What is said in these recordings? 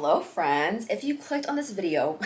Hello friends, if you clicked on this video,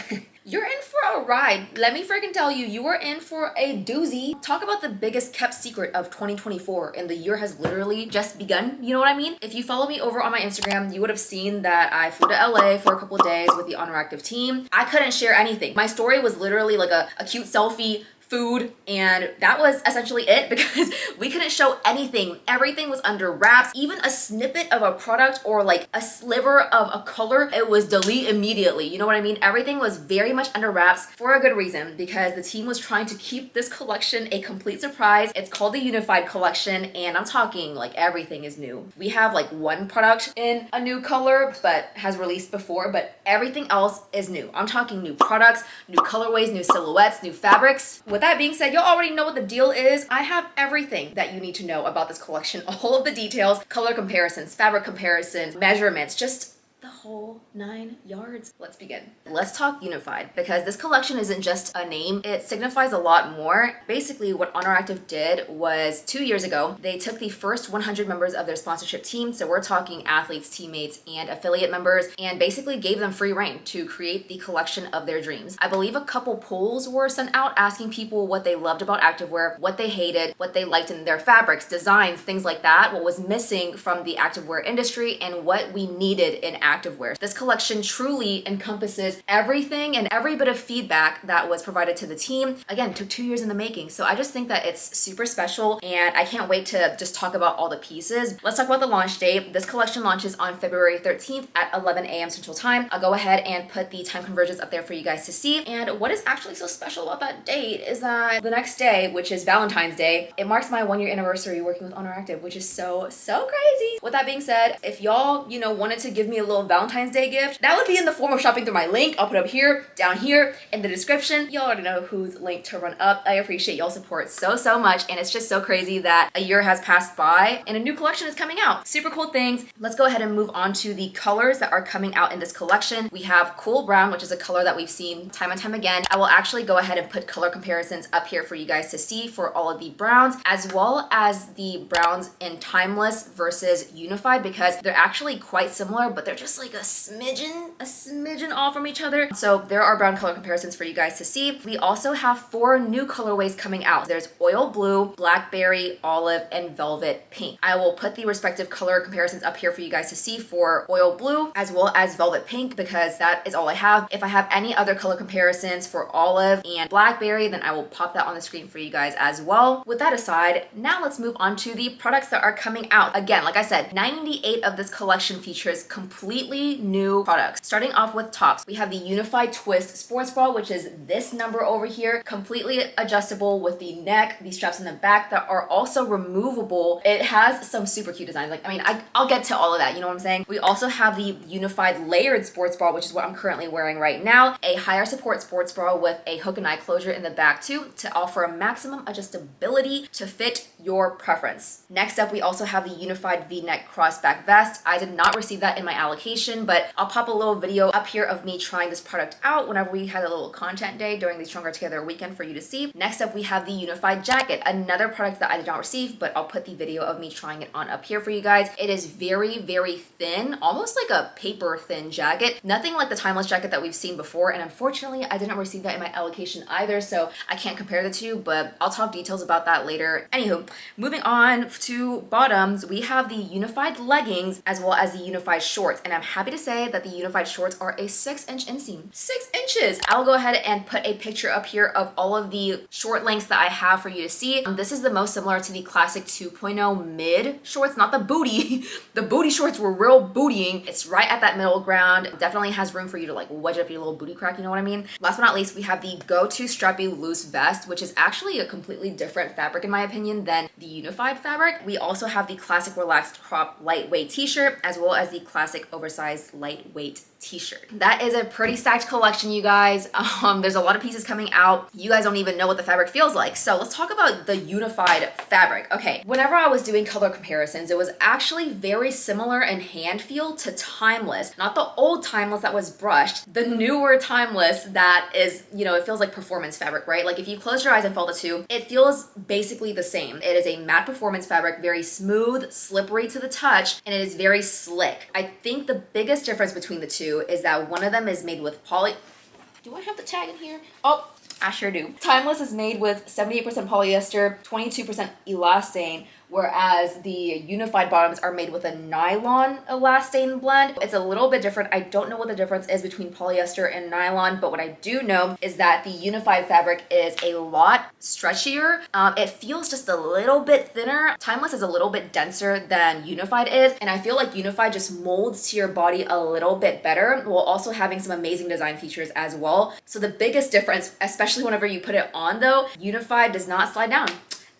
you're in for a ride. Let me freaking tell you, you are in for a doozy. Talk about the biggest kept secret of 2024 and the year has literally just begun, you know what I mean? If you follow me over on my Instagram, you would have seen that I flew to LA for a couple of days with the Oner Active team. I couldn't share anything. My story was literally like a cute selfie, food, and that was essentially it because we couldn't show anything. Everything was under wraps. Even a snippet of a product or like a sliver of a color, it was delete immediately. You know what I mean? Everything was very much under wraps for a good reason because the team was trying to keep this collection a complete surprise. It's called the Unified Collection and I'm talking like everything is new. We have like one product in a new color but has released before, but everything else is new. I'm talking new products, new colorways, new silhouettes, new fabrics. With that being said, y'all already know what the deal is. I have everything that you need to know about this collection, all of the details, color comparisons, fabric comparisons, measurements, just the whole 9 yards. Let's begin. Let's talk unified because this collection isn't just a name, it signifies a lot more. Basically what Oner Active did was 2 years ago, they took the first 100 members of their sponsorship team, so we're talking athletes, teammates, and affiliate members, and basically gave them free reign to create the collection of their dreams. I believe a couple polls were sent out asking people what they loved about activewear, what they hated, what they liked in their fabrics, designs, things like that, what was missing from the activewear industry, and what we needed in activewear. This collection truly encompasses everything and every bit of feedback that was provided to the team. Again, took 2 years in the making. So I just think that it's super special and I can't wait to just talk about all the pieces. Let's talk about the launch date. This collection launches on February 13th at 11 a.m. Central Time. I'll go ahead and put the time conversions up there for you guys to see. And what is actually so special about that date is that the next day, which is Valentine's Day, it marks my 1 year anniversary working with Oner Active, which is so crazy. With that being said, if y'all, wanted to give me a little Valentine's Day gift, that would be in the form of shopping through my link. I'll put up here, down here, in the description. Y'all already know whose link to run up. I appreciate y'all support so much, and it's just so crazy that a year has passed by and a new collection is coming out. Super cool things. Let's go ahead and move on to the colors that are coming out in this collection. We have cool brown, which is a color that we've seen time and time again. I will actually go ahead and put color comparisons up here for you guys to see for all of the browns, as well as the browns in timeless versus unified, because they're actually quite similar, but they're just like a smidgen off from each other. So there are brown color comparisons for you guys to see. We also have 4 new colorways coming out. There's oil blue, blackberry, olive, and velvet pink. I will put the respective color comparisons up here for you guys to see for oil blue as well as velvet pink because that is all I have. If I have any other color comparisons for olive and blackberry, then I will pop that on the screen for you guys as well. With that aside, now let's move on to the products that are coming out. Again, like I said, 98 of this collection features completely new products. Starting off with tops, we have the Unified Twist Sports Bra, which is this number over here, completely adjustable with the neck, the straps in the back that are also removable. It has some super cute designs. I'll get to all of that, you know what I'm saying? We also have the Unified Layered Sports Bra, which is what I'm currently wearing right now, a higher support sports bra with a hook and eye closure in the back too to offer a maximum adjustability to fit your preference. Next up, we also have the Unified V-neck Crossback Vest. I did not receive that in my allocation, but I'll pop a little video up here of me trying this product out whenever we had a little content day during the Stronger Together weekend for you to see. Next up, we have the Unified Jacket, another product that I did not receive, but I'll put the video of me trying it on up here for you guys. It is very thin, almost like a paper thin jacket. Nothing like the timeless jacket that we've seen before, and unfortunately, I didn't receive that in my allocation either, so I can't compare the two, but I'll talk details about that later. Anywho, moving on to bottoms, we have the Unified Leggings as well as the Unified Shorts, and I'm happy to say that the Unified Shorts are a 6-inch inseam. 6 inches! I'll go ahead and put a picture up here of all of the short lengths that I have for you to see. This is the most similar to the classic 2.0 mid shorts, not the booty. The booty shorts were real bootying. It's right at that middle ground. It definitely has room for you to like wedge up your little booty crack, you know what I mean? Last but not least, we have the Go-To Strappy Loose Vest, which is actually a completely different fabric in my opinion than the Unified fabric. We also have the classic relaxed crop lightweight t-shirt as well as the classic oversized lightweight t-shirt. That is a pretty stacked collection, you guys. There's a lot of pieces coming out. You guys don't even know what the fabric feels like. So let's talk about the Unified fabric. Okay, whenever I was doing color comparisons, it was actually very similar in hand feel to Timeless. Not the old Timeless that was brushed, the newer Timeless that is, it feels like performance fabric, right? Like if you close your eyes and follow the two, it feels basically the same. It is a matte performance fabric, very smooth, slippery to the touch, and it is very slick. I think the biggest difference between the two is that one of them is made with do I have the tag in here? Oh, I sure do. Timeless is made with 78% polyester, 22% elastane, whereas the unified bottoms are made with a nylon elastane blend. It's a little bit different. I don't know what the difference is between polyester and nylon, but what I do know is that the unified fabric is a lot stretchier. It feels just a little bit thinner. Timeless is a little bit denser than unified is, and I feel like unified just molds to your body a little bit better while also having some amazing design features as well. So the biggest difference, especially whenever you put it on though, unified does not slide down.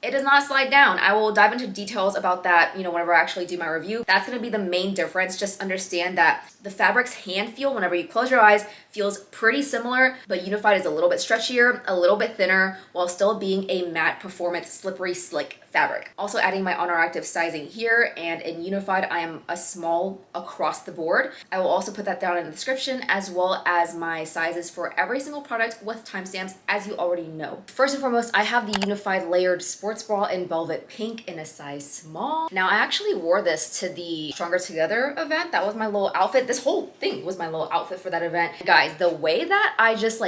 It does not slide down. I will dive into details about that, whenever I actually do my review. That's gonna be the main difference. Just understand that the fabric's hand feel, whenever you close your eyes, feels pretty similar, but unified is a little bit stretchier, a little bit thinner, while still being a matte performance slippery slick fabric. Also adding my Oner Active sizing here, and in unified I am a small across the board. I will also put that down in the description, as well as my sizes for every single product with timestamps, as you already know. First and foremost, I have the unified layered sports bra in velvet pink in a size small. Now I actually wore this to the Stronger Together event. That was my little outfit. This whole thing was my little outfit for that event. Guys, the way that I just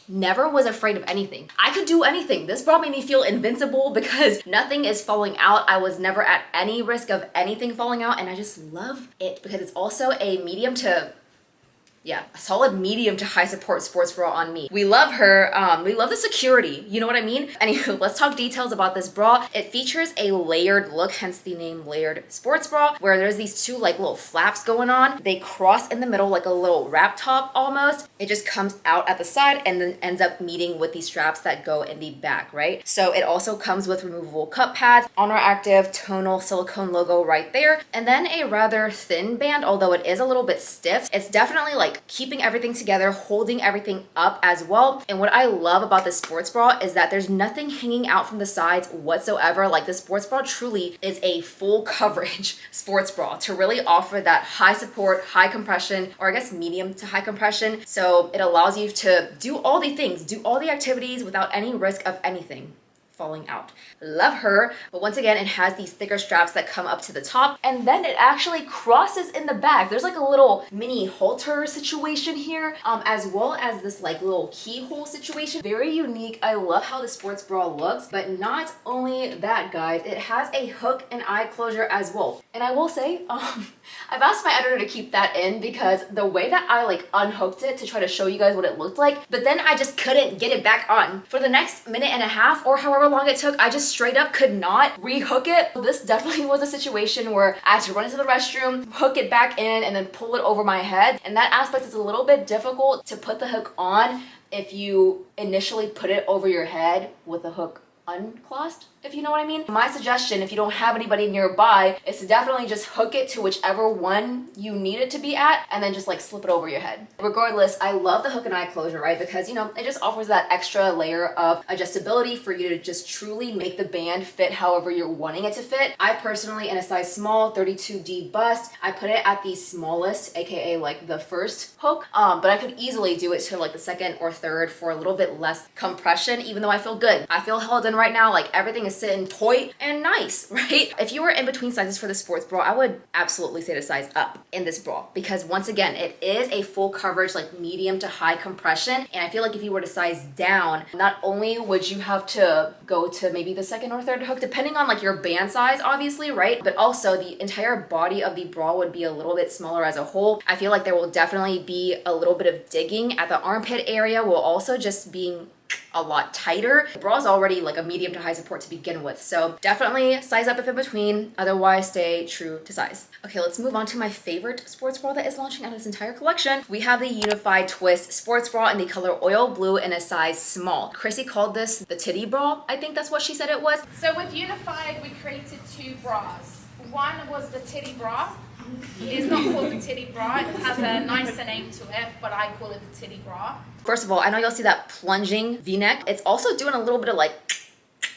never was afraid of anything. I could do anything. This bra made me feel invincible because nothing is falling out. I was never at any risk of anything falling out, and I just love it because it's also a medium to a solid medium to high support sports bra on me. We love her. We love the security. You know what I mean? Anywho, let's talk details about this bra. It features a layered look, hence the name layered sports bra, where there's these two little flaps going on. They cross in the middle like a little wrap top almost. It just comes out at the side and then ends up meeting with these straps that go in the back, right? So it also comes with removable cup pads, Oner Active tonal silicone logo right there, and then a rather thin band, although it is a little bit stiff. It's definitely keeping everything together, holding everything up as well. And what I love about this sports bra is that there's nothing hanging out from the sides whatsoever. This sports bra truly is a full coverage sports bra to really offer that high support, high compression, or I guess medium to high compression. So it allows you to do all the things, do all the activities without any risk of anything falling out. Love her. But once again, it has these thicker straps that come up to the top, and then it actually crosses in the back. There's a little mini halter situation here, as well as this little keyhole situation. Very unique. I love how the sports bra looks, but not only that, guys, it has a hook and eye closure as well. And I will say, I've asked my editor to keep that in because the way that I unhooked it to try to show you guys what it looked like, but then I just couldn't get it back on. For the next minute and a half or however long it took, I just straight up could not rehook it. This definitely was a situation where I had to run into the restroom, hook it back in, and then pull it over my head. And that aspect is a little bit difficult to put the hook on if you initially put it over your head with the hook unclasped, if you know what I mean. My suggestion, if you don't have anybody nearby, is to definitely just hook it to whichever one you need it to be at, and then just slip it over your head. Regardless, I love the hook and eye closure, right? Because it just offers that extra layer of adjustability for you to just truly make the band fit however you're wanting it to fit. I personally, in a size small, 32D bust, I put it at the smallest, aka the first hook, but I could easily do it to the second or third for a little bit less compression, even though I feel good. I feel held in right now. Everything is sitting tight and nice, right? If you were in between sizes for the sports bra, I would absolutely say to size up in this bra, because once again, it is a full coverage, medium to high compression. And I feel if you were to size down, not only would you have to go to maybe the second or third hook, depending on your band size, obviously, right? But also the entire body of the bra would be a little bit smaller as a whole. I feel there will definitely be a little bit of digging at the armpit area, while also just being a lot tighter. The bra is already a medium to high support to begin with, so definitely size up if in between, otherwise stay true to size. Okay, let's move on to my favorite sports bra that is launching out of this entire collection. We have the Unified Twist sports bra in the color oil blue in a size small. Chrissy called this the titty bra. I think that's what she said it was. So with Unified, we created two bras. One was the titty bra. It's not called the titty bra. It has a nicer name to it, but I call it the titty bra. First of all, I know you'll see that plunging V-neck. It's also doing a little bit of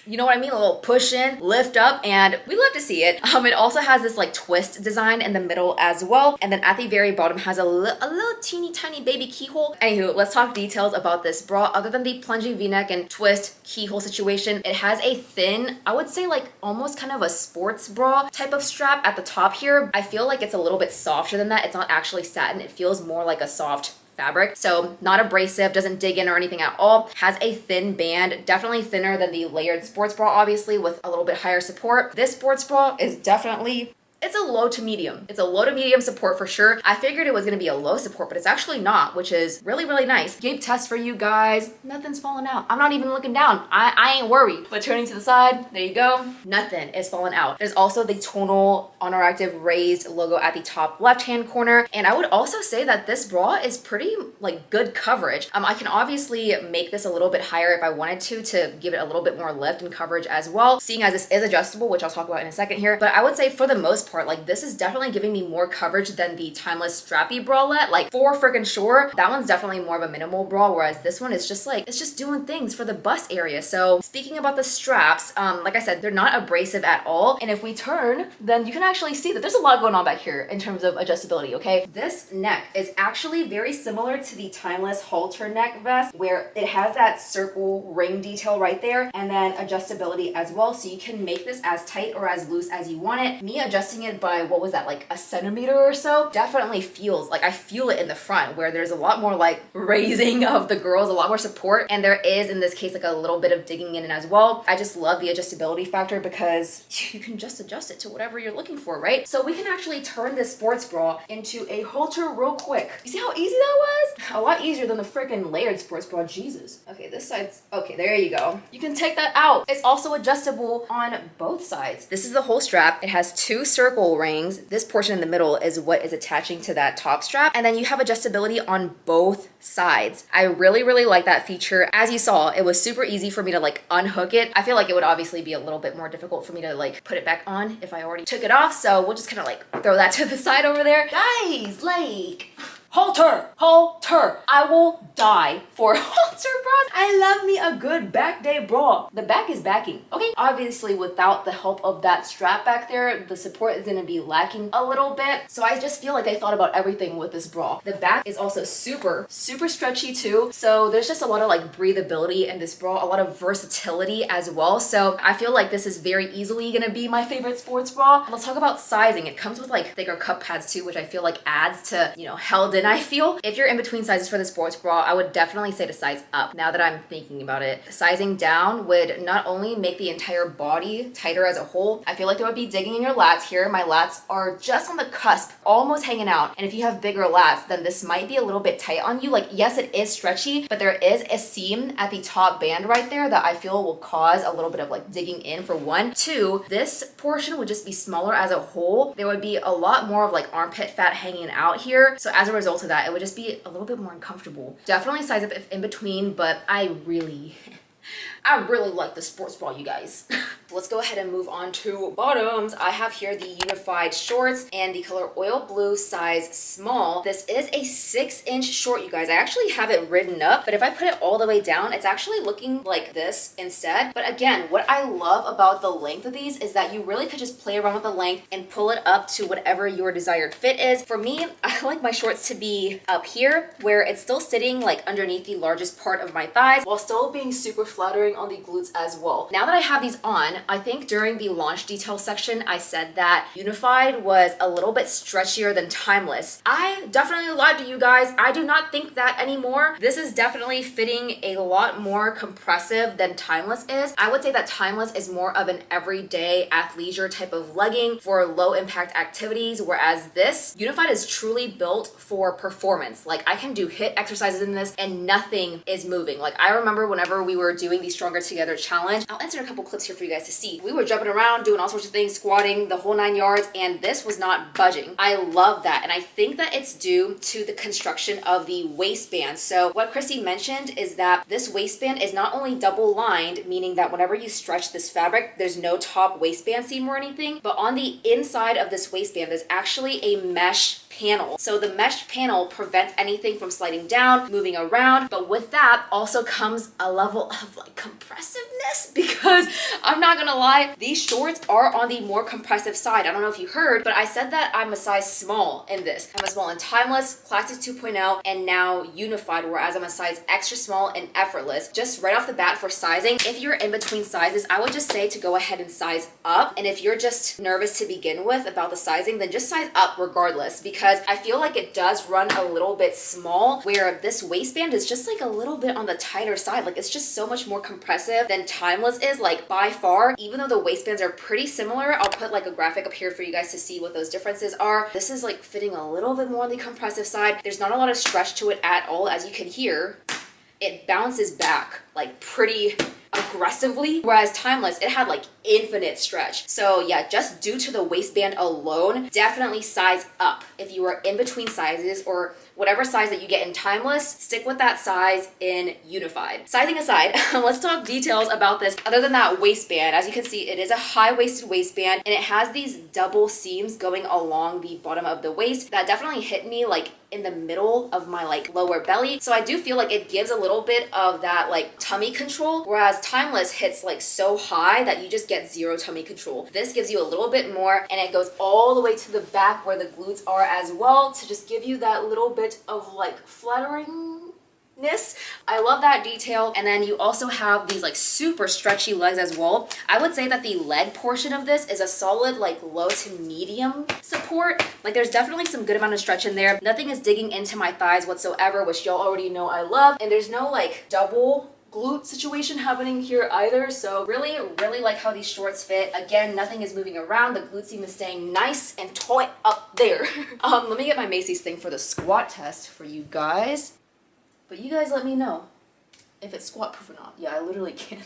you know what I mean? A little push in, lift up, and we love to see it. It also has this like twist design in the middle as well. And then at the very bottom has a little teeny tiny baby keyhole. Anywho, let's talk details about this bra. Other than the plunging v-neck and twist keyhole situation, it has a thin, I would say like almost kind of a sports bra type of strap at the top here. I feel like it's a little bit softer than that. It's not actually satin. It feels more like a soft fabric. So not abrasive, doesn't dig in or anything at all. Has a thin band, definitely thinner than the layered sports bra, obviously, with a little bit higher support. This sports bra is definitely, it's a low to medium. It's a low to medium support for sure. I figured it was gonna be a low support, but it's actually not, which is really, really nice. Gape test for you guys. Nothing's falling out. I'm not even looking down. I ain't worried. But turning to the side, there you go. Nothing is falling out. There's also the tonal Oner Active raised logo at the top left-hand corner. And I would also say that this bra is pretty like good coverage. I can obviously make this a little bit higher if I wanted to give it a little bit more lift and coverage as well, seeing as this is adjustable, which I'll talk about in a second here. But I would say for the most part, like this is definitely giving me more coverage than the Timeless Strappy bralette, like for freaking sure. That one's definitely more of a minimal bra, whereas this one is just like, it's just doing things for the bust area. So speaking about the straps, like I said, they're not abrasive at all. And if we turn, then you can actually see that there's a lot going on back here in terms of adjustability, okay? This neck is actually very similar to the Timeless halter neck vest, where it has that circle ring detail right there, and then adjustability as well. So you can make this as tight or as loose as you want it. Me adjusting it by, what was that, like a centimeter or so, definitely feels like I feel it in the front, where there's a lot more like raising of the girls, a lot more support, and there is in this case like a little bit of digging in as well. I just love the adjustability factor because you can just adjust it to whatever you're looking for, right? So we can actually turn this sports bra into a halter real quick. You see how easy that was? A lot easier than the freaking layered sports bra, Jesus. Okay, this side's, okay, there you go. You can take that out. It's also adjustable on both sides. This is the whole strap. It has two circle rings. This portion in the middle is what is attaching to that top strap, and then you have adjustability on both sides. I really, really like that feature. As you saw, it was super easy for me to like unhook it. I feel like it would obviously be a little bit more difficult for me to like put it back on if I already took it off, so we'll just kind of like throw that to the side over there. Guys, like, halter, halter. I will die for halter bras. I love me a good back day bra. The back is backing, okay? Obviously, without the help of that strap back there, the support is gonna be lacking a little bit. So I just feel like they thought about everything with this bra. The back is also super, super stretchy too. So there's just a lot of like breathability in this bra, a lot of versatility as well. So I feel like this is very easily gonna be my favorite sports bra. Let's talk about sizing. It comes with like thicker cup pads too, which I feel like adds to, you know, held in, I feel. If you're in between sizes for the sports bra, I would definitely say to size up. Now that I'm thinking about it, sizing down would not only make the entire body tighter as a whole, I feel like there would be digging in your lats here. My lats are just on the cusp, almost hanging out. And if you have bigger lats, then this might be a little bit tight on you. Like, yes, it is stretchy, but there is a seam at the top band right there that I feel will cause a little bit of like digging in, for one. Two, this portion would just be smaller as a whole. There would be a lot more of like armpit fat hanging out here. So as a result of that, it would just be a little bit more uncomfortable. Definitely size up if in between, but I really like the sports bra, you guys. Let's go ahead and move on to bottoms. I have here the unified shorts and the color oil blue, size small. This is a 6-inch short, you guys. I actually have it written up, but if I put it all the way down, it's actually looking like this instead. But again, what I love about the length of these is that you really could just play around with the length and pull it up to whatever your desired fit is. For me, I like my shorts to be up here, where it's still sitting like underneath the largest part of my thighs, while still being super flattering on the glutes as well. Now that I have these on, I think during the launch detail section, I said that Unified was a little bit stretchier than Timeless. I definitely lied to you guys. I do not think that anymore. This is definitely fitting a lot more compressive than Timeless is. I would say that Timeless is more of an everyday athleisure type of legging for low impact activities, whereas this Unified is truly built for performance. Like, I can do HIIT exercises in this and nothing is moving. Like, I remember whenever we were doing the Stronger Together challenge, I'll insert a couple clips here for you guys to see. We were jumping around, doing all sorts of things, squatting, the whole 9 yards, and this was not budging. I love that, and I think that it's due to the construction of the waistband. So what Chrissy mentioned is that this waistband is not only double lined, meaning that whenever you stretch this fabric, there's no top waistband seam or anything, but on the inside of this waistband, there's actually a mesh panel. So the mesh panel prevents anything from sliding down, moving around, but with that also comes a level of like compressiveness, because I'm not gonna lie, these shorts are on the more compressive side. I don't know if you heard, but I said that I'm a size small in this. I'm a small in Timeless, Classic 2.0, and now Unified, whereas I'm a size extra small in Effortless. Just right off the bat for sizing, if you're in between sizes, I would just say to go ahead and size up. And if you're just nervous to begin with about the sizing, then just size up regardless, because I feel like it does run a little bit small, where this waistband is just like a little bit on the tighter side. Like, it's just so much more compressive than Timeless is, like by far. Even though the waistbands are pretty similar, I'll put like a graphic up here for you guys to see what those differences are. This is like fitting a little bit more on the compressive side. There's not a lot of stretch to it at all. As you can hear, it bounces back like pretty aggressively, whereas Timeless, it had like infinite stretch. So yeah, just due to the waistband alone, definitely size up. If you are in between sizes, or whatever size that you get in Timeless, stick with that size in Unified. Sizing aside, let's talk details about this. Other than that waistband, as you can see, it is a high-waisted waistband, and it has these double seams going along the bottom of the waist that definitely hit me like in the middle of my like lower belly. So I do feel like it gives a little bit of that like tummy control, whereas Timeless hits like so high that you just get zero tummy control. This gives you a little bit more, and it goes all the way to the back where the glutes are as well, to just give you that little bit of like flattering. I love that detail. And then you also have these like super stretchy legs as well. I would say that the leg portion of this is a solid like low to medium support. Like, there's definitely some good amount of stretch in there. Nothing is digging into my thighs whatsoever, which y'all already know I love. And there's no like double glute situation happening here either. So really like how these shorts fit. Again, nothing is moving around. The glute seam is staying nice and taut up there. Let me get my Macy's thing for the squat test for you guys. But you guys let me know if it's squat proof or not. Yeah, I literally can't.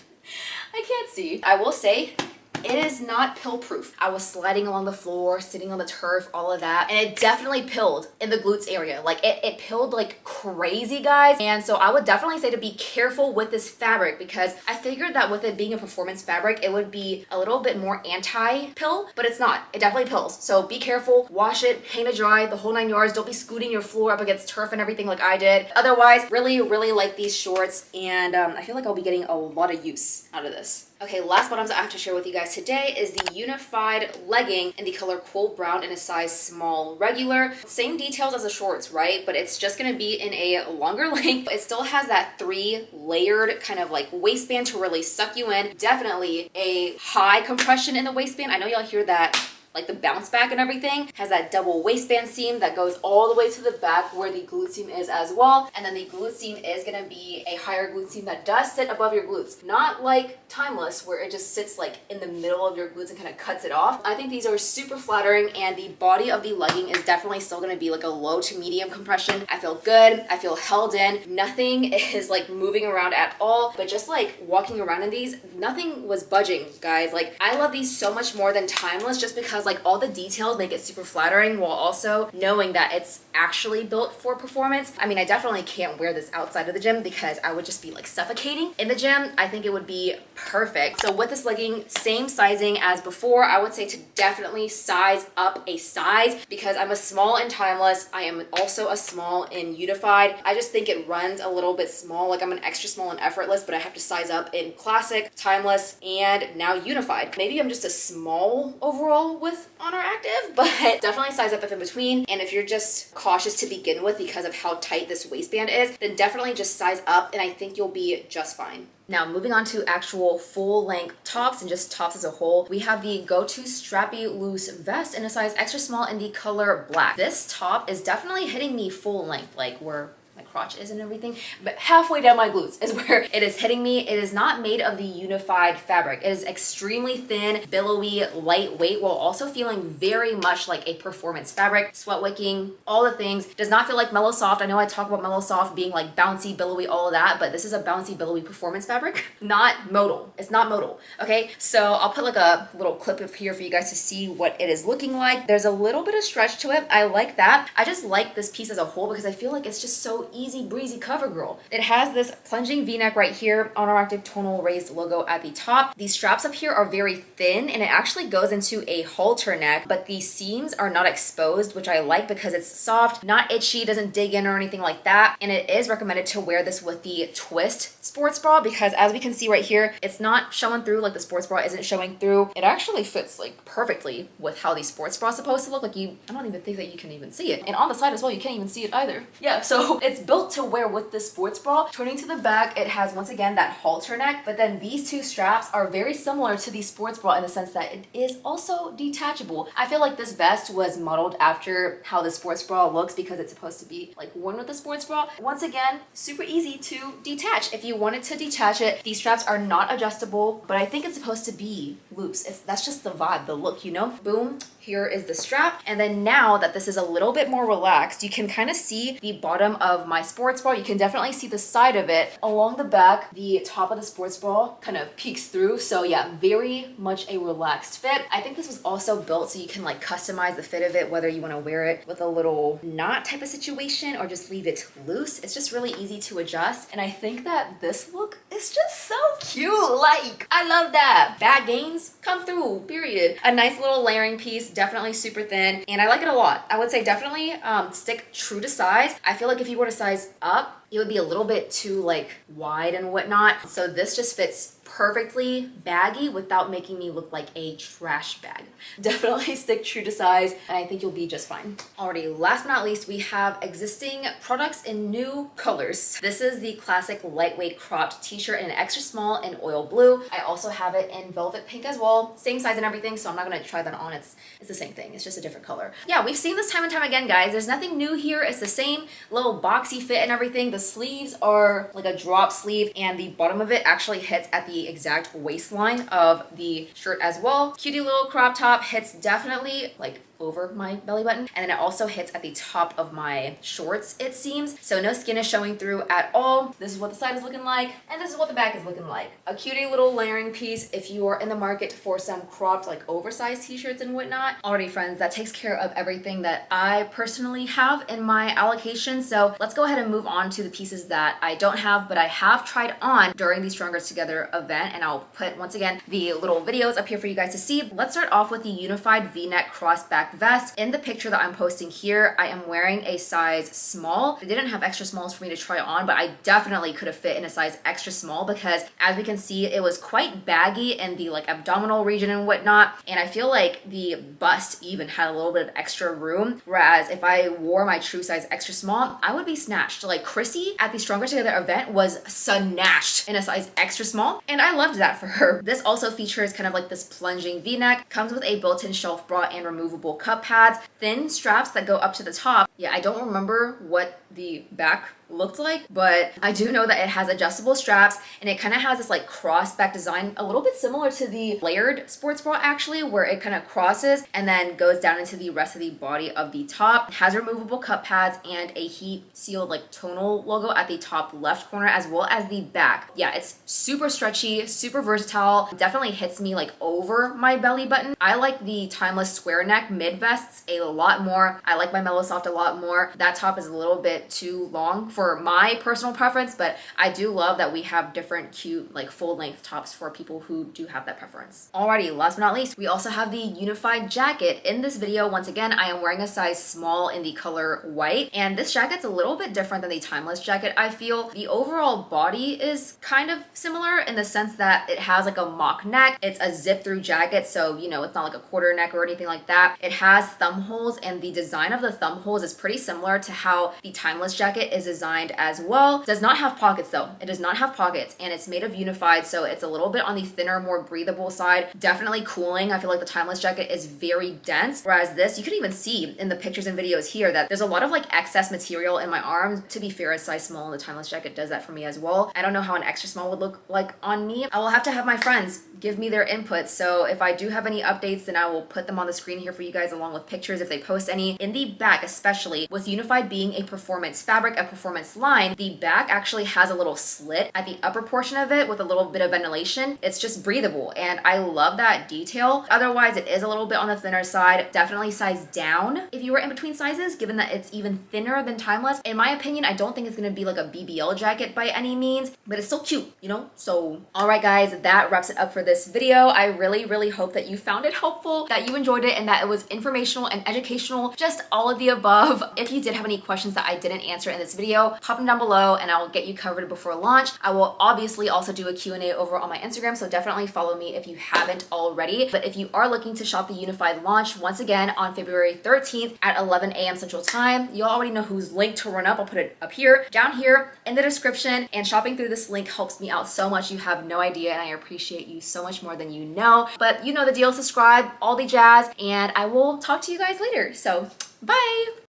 I can't see. I will say, it is not pill proof. I was sliding along the floor, sitting on the turf, all of that, and it definitely pilled in the glutes area. Like, it pilled like crazy, guys. And so I would definitely say to be careful with this fabric, because I figured that with it being a performance fabric, it would be a little bit more anti-pill, but it's not. It definitely pills. So be careful, wash it, hang to dry, the whole 9 yards. Don't be scooting your floor up against turf and everything like I did. Otherwise, really like these shorts, and I feel like I'll be getting a lot of use out of this. Okay, last bottoms I have to share with you guys today is the Unified legging in the color cool brown in a size small regular. Same details as the shorts, right? But it's just gonna be in a longer length. It still has that 3-layered kind of like waistband to really suck you in. Definitely a high compression in the waistband. I know y'all hear that, like the bounce back and everything. Has that double waistband seam that goes all the way to the back where the glute seam is as well. And then the glute seam is gonna be a higher glute seam that does sit above your glutes. Not like Timeless, where it just sits like in the middle of your glutes and kind of cuts it off. I think these are super flattering, and the body of the legging is definitely still gonna be like a low to medium compression. I feel good, I feel held in. Nothing is like moving around at all, but just like walking around in these, nothing was budging, guys. Like, I love these so much more than Timeless, just because like all the details make it super flattering, while also knowing that it's actually built for performance. I mean, I definitely can't wear this outside of the gym because I would just be like suffocating. In the gym, I think it would be perfect. So with this legging, same sizing as before, I would say to definitely size up a size, because I'm a small in Timeless. I am also a small in Unified. I just think it runs a little bit small. Like, I'm an extra small in Effortless, but I have to size up in Classic, Timeless, and now Unified. Maybe I'm just a small overall with Oner Active, but definitely size up if in between. And if you're just cautious to begin with because of how tight this waistband is, then definitely just size up, and I think you'll be just fine. Now, moving on to actual full-length tops and just tops as a whole, we have the Go-To Strappy Loose Vest in a size extra small in the color black. This top is definitely hitting me full length, like where my crotch is and everything, but halfway down my glutes is where it is hitting me. It is not made of the Unified fabric. It is extremely thin, billowy, lightweight, while also feeling very much like a performance fabric. Sweat wicking, all the things. Does not feel like Mellow Soft. I know I talk about Mellow Soft being like bouncy, billowy, all of that, but this is a bouncy, billowy performance fabric, not modal. It's not modal, okay? So I'll put like a little clip up here for you guys to see what it is looking like. There's a little bit of stretch to it. I like that. I just like this piece as a whole because I feel like it's just so easy breezy cover girl. It has this plunging v-neck right here, Oner Active tonal raised logo at the top. These straps up here are very thin and it actually goes into a halter neck, but the seams are not exposed, which I like because it's soft, not itchy, doesn't dig in or anything like that. And it is recommended to wear this with the twist sports bra because as we can see right here, it's not showing through, like the sports bra isn't showing through. It actually fits like perfectly with how the sports bra is supposed to look. Like I don't even think that you can even see it. And on the side as well, you can't even see it either. Yeah, so it's built to wear with this sports bra. Turning to the back, it has once again that halter neck, but then these two straps are very similar to the sports bra in the sense that it is also detachable. I feel like this vest was modeled after how the sports bra looks because it's supposed to be like worn with the sports bra. Once again, super easy to detach. If you wanted to detach it, these straps are not adjustable, but I think it's supposed to be loose. That's just the vibe, the look, you know? Boom. Here is the strap. And then now that this is a little bit more relaxed, you can kind of see the bottom of my sports bra. You can definitely see the side of it. Along the back, the top of the sports bra kind of peeks through. So yeah, very much a relaxed fit. I think this was also built so you can like customize the fit of it, whether you want to wear it with a little knot type of situation or just leave it loose. It's just really easy to adjust. And I think that this look is just so cute. Like, I love that. Bad gains come through, period. A nice little layering piece, definitely super thin, and I like it a lot. I would say definitely stick true to size. I feel like if you were to size up, it would be a little bit too like wide and whatnot. So this just fits perfectly baggy without making me look like a trash bag. Definitely stick true to size and I think you'll be just fine. Alrighty, last but not least, we have existing products in new colors. This is the classic lightweight cropped t-shirt in an extra small in oil blue. I also have it in velvet pink as well. Same size and everything, so I'm not gonna try that on. It's the same thing, it's just a different color. Yeah, we've seen this time and time again, guys. There's nothing new here. It's the same little boxy fit and everything. The sleeves are like a drop sleeve and the bottom of it actually hits at the exact waistline of the shirt as well. Cutie little crop top, hits definitely like over my belly button, and then it also hits at the top of my shorts, it seems. So no skin is showing through at all. This is what the side is looking like, and this is what the back is looking like. A cutie little layering piece if you are in the market for some cropped like oversized t-shirts and whatnot. Alrighty friends, that takes care of everything that I personally have in my allocation. So let's go ahead and move on to the pieces that I don't have, but I have tried on during the Stronger Together event, and I'll put once again the little videos up here for you guys to see. Let's start off with the unified v-neck crossback vest. In the picture that I'm posting here, I am wearing a size small. They didn't have extra smalls for me to try on, but I definitely could have fit in a size extra small because as we can see, it was quite baggy in the like abdominal region and whatnot. And I feel like the bust even had a little bit of extra room. Whereas if I wore my true size extra small, I would be snatched. Like Chrissy at the Stronger Together event was snatched in a size extra small. And I loved that for her. This also features kind of like this plunging v-neck, comes with a built-in shelf bra and removable cup pads, thin straps that go up to the top. Yeah, I don't remember what the back looked like, but I do know that it has adjustable straps and it kind of has this like crossback design, a little bit similar to the layered sports bra actually, where it kind of crosses and then goes down into the rest of the body of the top. It has removable cup pads and a heat sealed like tonal logo at the top left corner as well as the back. Yeah, it's super stretchy, super versatile, definitely hits me like over my belly button. I like the timeless square neck mid vests a lot more. I like my Mellow Soft a lot more. That top is a little bit too long for my personal preference, but I do love that we have different cute like full length tops for people who do have that preference. Alrighty, last but not least, we also have the unified jacket. In this video, once again, I am wearing a size small in the color white, and this jacket's a little bit different than the timeless jacket. I feel the overall body is kind of similar in the sense that it has like a mock neck. It's a zip through jacket, so you know, it's not like a quarter neck or anything like that. It has thumb holes, and the design of the thumb holes is pretty similar to how the timeless jacket is designed as well. It does not have pockets though. It does not have pockets, and it's made of unified, so it's a little bit on the thinner, more breathable side. Definitely cooling. I feel like the timeless jacket is very dense, whereas this, you can even see in the pictures and videos here that there's a lot of like excess material in my arms. To be fair, a size small and the timeless jacket does that for me as well. I don't know how an extra small would look like on me. I will have to have my friends give me their input, so if I do have any updates, then I will put them on the screen here for you guys along with pictures if they post any. In the back, especially with unified being a performance fabric, a performance performance line, the back actually has a little slit at the upper portion of it with a little bit of ventilation. It's just breathable, and I love that detail. Otherwise, it is a little bit on the thinner side. Definitely size down if you were in between sizes, given that it's even thinner than Timeless. In my opinion, I don't think it's gonna be like a BBL jacket by any means, but it's still cute, you know? So, all right guys, that wraps it up for this video. I really hope that you found it helpful, that you enjoyed it, and that it was informational and educational, just all of the above. If you did have any questions that I didn't answer in this video, pop them down below and I will get you covered before launch. I will obviously also do a Q&A over on my Instagram, so definitely follow me if you haven't already. But if you are looking to shop the Unified launch, once again on February 13th at 11 a.m. Central Time, you already know whose link to run up. I'll put it up here, down here in the description, and shopping through this link helps me out so much. You have no idea, and I appreciate you so much more than you know. But you know the deal, subscribe, all the jazz, and I will talk to you guys later. So bye.